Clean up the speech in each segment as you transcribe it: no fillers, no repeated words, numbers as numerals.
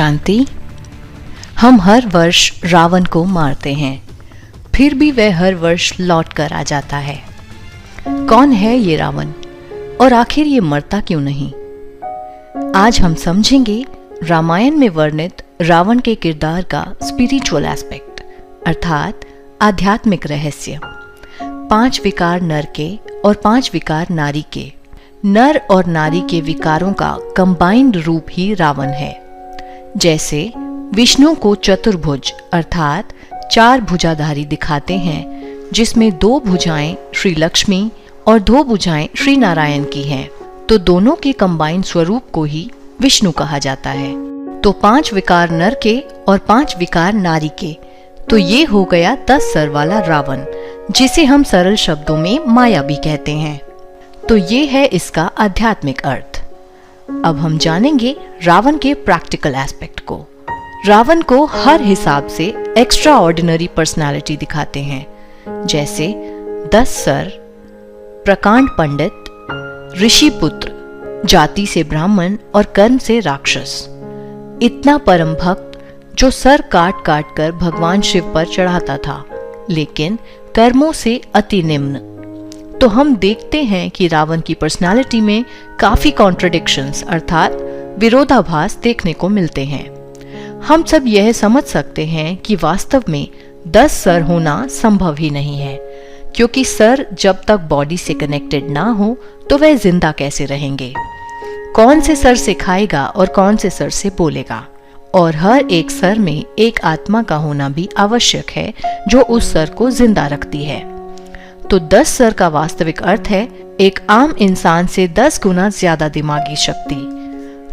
शांति। हम हर वर्ष रावण को मारते हैं, फिर भी वह हर वर्ष लौट कर आ जाता है। कौन है ये रावण और आखिर ये मरता क्यों नहीं? आज हम समझेंगे रामायण में वर्णित रावण के किरदार का स्पिरिचुअल एस्पेक्ट, अर्थात आध्यात्मिक रहस्य। 5 विकार नर के और 5 विकार नारी के। नर और नारी के विकारों का कंबाइंड रूप ही रावण है। जैसे विष्णु को चतुर्भुज अर्थात 4 भुजाधारी दिखाते हैं, जिसमें 2 भुजाएं श्री लक्ष्मी और 2 भुजाएं श्री नारायण की हैं, तो दोनों के कंबाइंड स्वरूप को ही विष्णु कहा जाता है। तो 5 विकार नर के और 5 विकार नारी के, तो ये हो गया 10 सर वाला रावण, जिसे हम सरल शब्दों में माया भी कहते हैं। तो ये है इसका आध्यात्मिक अर्थ। अब हम जानेंगे रावण के प्रैक्टिकल एस्पेक्ट को। रावण को हर हिसाब से एक्स्ट्रा ऑर्डिनरी पर्सनालिटी दिखाते हैं, जैसे 10 सर, प्रकांड पंडित, ऋषि पुत्र, जाति से ब्राह्मण और कर्म से राक्षस। इतना परम भक्त जो सर काट काट कर भगवान शिव पर चढ़ाता था, लेकिन कर्मों से अति निम्न। तो हम देखते हैं कि रावण की पर्सनालिटी में काफी कॉन्ट्रडिक्शंस अर्थात विरोधाभास देखने को मिलते हैं। हम सब यह समझ सकते हैं कि वास्तव में 10 सर होना संभव ही नहीं है, क्योंकि सर जब तक बॉडी से कनेक्टेड ना हो तो वह जिंदा कैसे रहेंगे? कौन से सर से खाएगा और कौन से सर से बोलेगा? और हर एक सर में एक आत्मा का होना भी आवश्यक है, जो उस सर को जिंदा रखती है। तो 10 सर का वास्तविक अर्थ है एक आम इंसान से 10 गुना ज्यादा दिमागी शक्ति।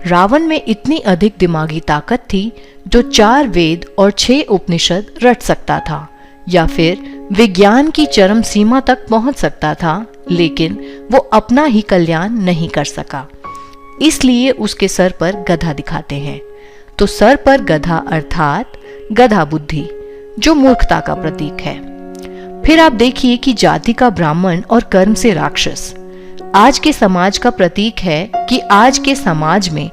रावण में इतनी अधिक दिमागी ताकत थी जो 4 वेद और 6 उपनिषद रट सकता था, या फिर विज्ञान की चरम सीमा तक पहुंच सकता था, लेकिन वो अपना ही कल्याण नहीं कर सका। इसलिए उसके सर पर गधा दिखाते हैं। तो सर पर गधा अर्थात गधा बुद्धि, जो मूर्खता का प्रतीक है। फिर आप देखिए कि जाति का ब्राह्मण और कर्म से राक्षस आज के समाज का प्रतीक है कि आज के समाज में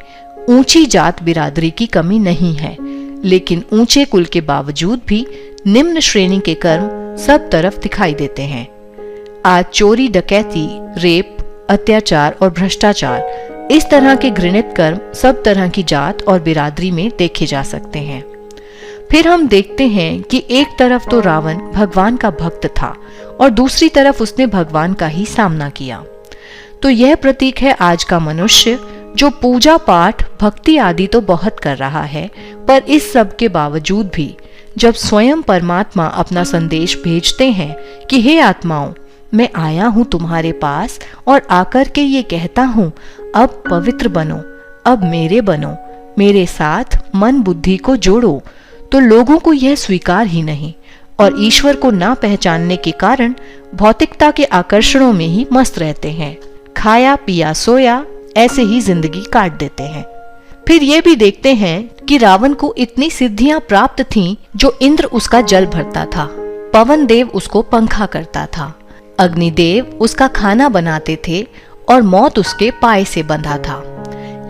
ऊंची जात बिरादरी की कमी नहीं है, लेकिन ऊंचे कुल के बावजूद भी निम्न श्रेणी के कर्म सब तरफ दिखाई देते हैं। आज चोरी, डकैती, रेप, अत्याचार और भ्रष्टाचार, इस तरह के घृणित कर्म सब तरह की जात और बिरादरी में देखे जा सकते हैं। फिर हम देखते हैं कि एक तरफ तो रावण भगवान का भक्त था और दूसरी तरफ उसने भगवान का ही सामना किया। तो यह प्रतीक है आज का मनुष्य, जो पूजा पाठ, भक्ति आदि तो बहुत कर रहा है, पर इस सब के बावजूद भी जब स्वयं परमात्मा अपना संदेश भेजते हैं कि हे आत्माओं, मैं आया हूँ तुम्हारे पास और आकर के ये कहता हूँ, अब पवित्र बनो, अब मेरे बनो, मेरे साथ मन बुद्धि को जोड़ो, तो लोगों को यह स्वीकार ही नहीं और ईश्वर को ना पहचानने के कारण भौतिकता के आकर्षणों में ही मस्त रहते हैं। खाया पिया सोया ऐसे ही जिंदगी काट देते हैं। फिर ये भी देखते हैं कि रावण को इतनी सिद्धियां प्राप्त थीं, जो इंद्र उसका जल भरता था, पवन देव उसको पंखा करता था, अग्निदेव उसका खाना बनाते थे और मौत उसके पाए से बंधा था।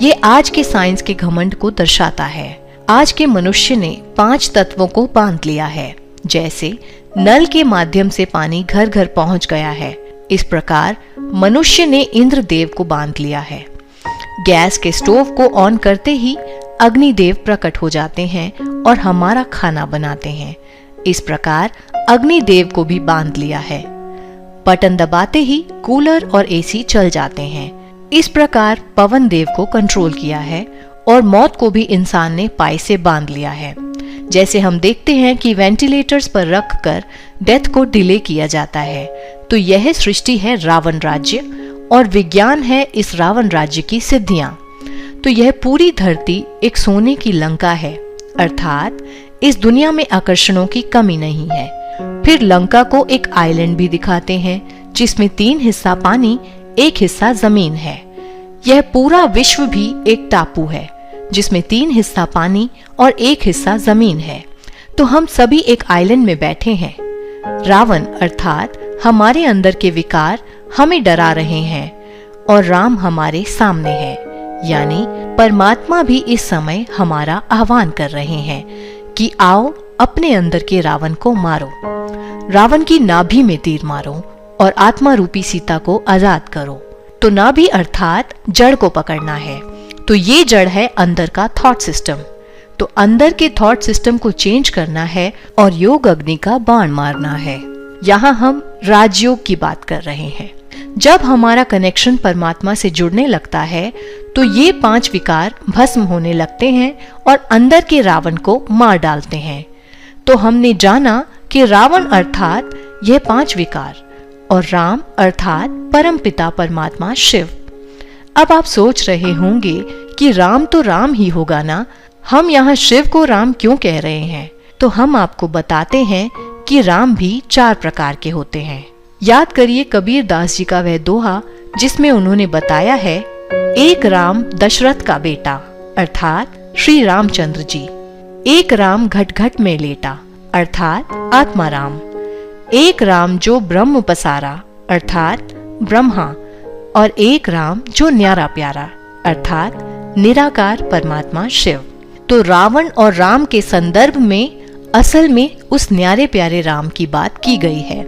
ये आज के साइंस के घमंड को दर्शाता है। आज के मनुष्य ने 5 तत्वों को बांध लिया है। जैसे नल के माध्यम से पानी घर घर पहुंच गया है, इस प्रकार मनुष्य ने इंद्र देव को बांध लिया है। गैस के स्टोव को ऑन करते ही अग्निदेव प्रकट हो जाते हैं और हमारा खाना बनाते हैं। इस प्रकार अग्निदेव को भी बांध लिया है। बटन दबाते ही कूलर और एसी चल जाते हैं। इस प्रकार पवन देव को कंट्रोल किया है और मौत को भी इंसान ने पाए से बांध लिया है। जैसे हम देखते हैं कि वेंटिलेटर्स पर रखकर डेथ को डिले किया जाता है। तो यह सृष्टि है रावण राज्य और विज्ञान है इस रावण राज्य की सिद्धियां। तो यह पूरी धरती एक सोने की लंका है, अर्थात इस दुनिया में आकर्षणों की कमी नहीं है। फिर लंका को एक आइलैंड भी दिखाते हैं, जिसमें 3 हिस्सा पानी, 1 हिस्सा जमीन है। यह पूरा विश्व भी एक टापू है, जिसमें 3 हिस्सा पानी और 1 हिस्सा जमीन है। तो हम सभी एक आइलैंड में बैठे हैं। रावण अर्थात हमारे अंदर के विकार हमें डरा रहे हैं और राम हमारे सामने है। यानी परमात्मा भी इस समय हमारा आह्वान कर रहे हैं कि आओ अपने अंदर के रावण को मारो, रावण की नाभि में तीर मारो और आत्मा रूपी सीता को आजाद करो। तो नाभि अर्थात जड़ को पकड़ना है। तो ये जड़ है अंदर का थॉट सिस्टम। तो अंदर के थॉट सिस्टम को चेंज करना है और योग अग्नि का बाण मारना है। यहाँ हम राजयोग की बात कर रहे हैं। जब हमारा कनेक्शन परमात्मा से जुड़ने लगता है तो ये 5 विकार भस्म होने लगते हैं और अंदर के रावण को मार डालते हैं। तो हमने जाना कि रावण अर्थात यह 5 विकार और राम अर्थात परमपिता परमात्मा शिव। अब आप सोच रहे होंगे कि राम तो राम ही होगा ना, हम यहाँ शिव को राम क्यों कह रहे हैं? तो हम आपको बताते हैं कि राम भी 4 प्रकार के होते हैं। याद करिए कबीर दास जी का वह दोहा जिसमें उन्होंने बताया है, एक राम दशरथ का बेटा अर्थात श्री रामचंद्र जी, एक राम घट घट में लेटा अर्थात आत्मा राम, एक राम जो ब्रह्म पसारा अर्थात ब्रह्मा, और एक राम जो न्यारा प्यारा अर्थात निराकार परमात्मा शिव। तो रावण और राम के संदर्भ में असल में उस न्यारे प्यारे राम की बात की गई है।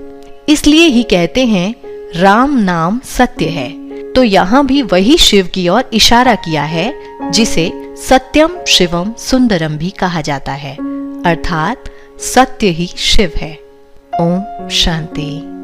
इसलिए ही कहते हैं राम नाम सत्य है। तो यहाँ भी वही शिव की ओर इशारा किया है जिसे सत्यम शिवम सुंदरम भी कहा जाता है, अर्थात सत्य ही शिव है। ओम शांति।